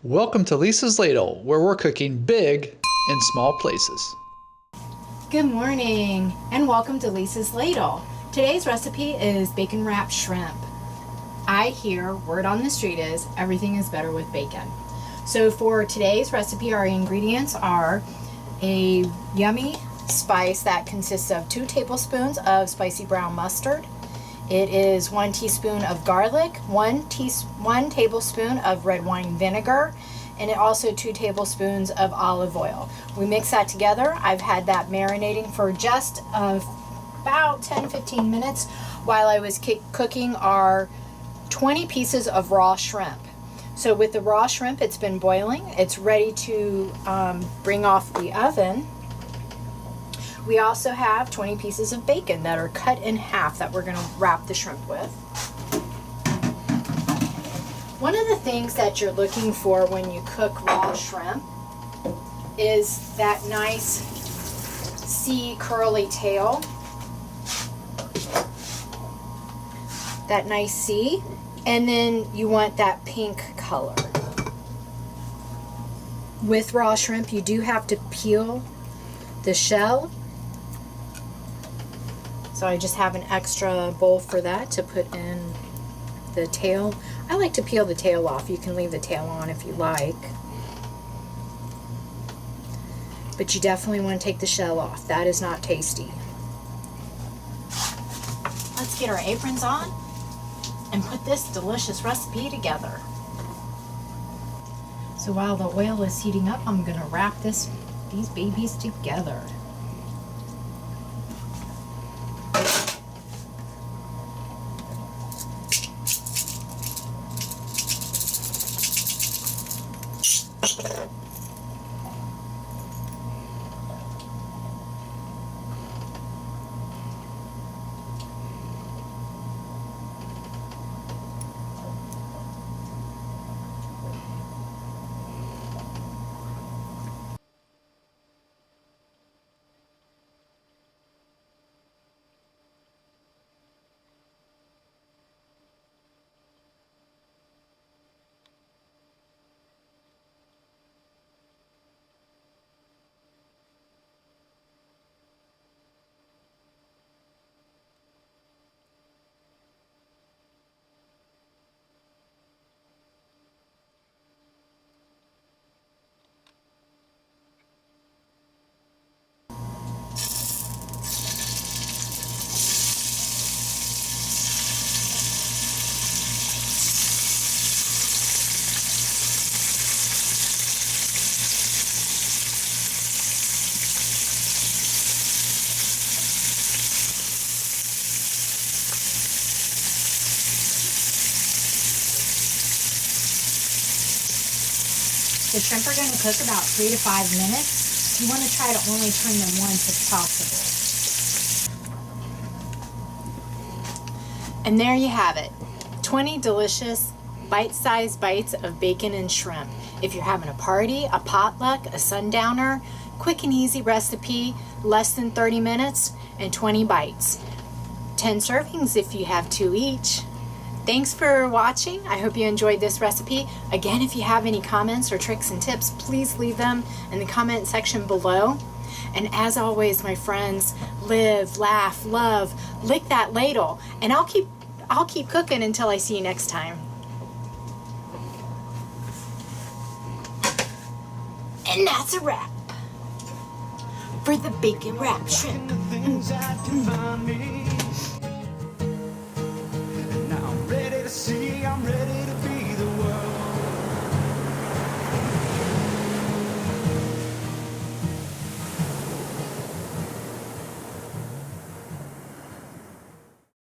Welcome to Lisa's Ladle, where we're cooking big in small places. Good morning and welcome to Lisa's Ladle. Today's recipe is bacon wrapped shrimp. I hear word on the street is everything is better with bacon. So for today's recipe, our ingredients are a yummy spice that consists of 2 tablespoons of spicy brown mustard. It is 1 teaspoon of garlic, 1 tablespoon of red wine vinegar, and also 2 tablespoons of olive oil. We mix that together. I've had that marinating for just about 10-15 minutes while I was cooking our 20 pieces of raw shrimp. So with the raw shrimp, it's been boiling. It's ready to bring off the oven. We also have 20 pieces of bacon that are cut in half that we're going to wrap the shrimp with. One of the things that you're looking for when you cook raw shrimp is that nice C curly tail. That nice C. And then you want that pink color. With raw shrimp, you do have to peel the shell. So I just have an extra bowl for that to put in the tail. I like to peel the tail off. You can leave the tail on if you like. But you definitely want to take the shell off. That is not tasty. Let's get our aprons on and put this delicious recipe together. So while the oil is heating up, I'm going to wrap these babies together. The shrimp are going to cook about 3 to 5 minutes. You want to try to only turn them once if possible. And there you have it. 20 delicious bite-sized bites of bacon and shrimp. If you're having a party, a potluck, a sundowner, quick and easy recipe, less than 30 minutes and 20 bites. 10 servings if you have 2 each. Thanks for watching. I hope you enjoyed this recipe. Again, if you have any comments or tricks and tips, please leave them in the comment section below. And as always, my friends, live, laugh, love, lick that ladle, and I'll keep cooking until I see you next time. And that's a wrap for the bacon wrapped shrimp.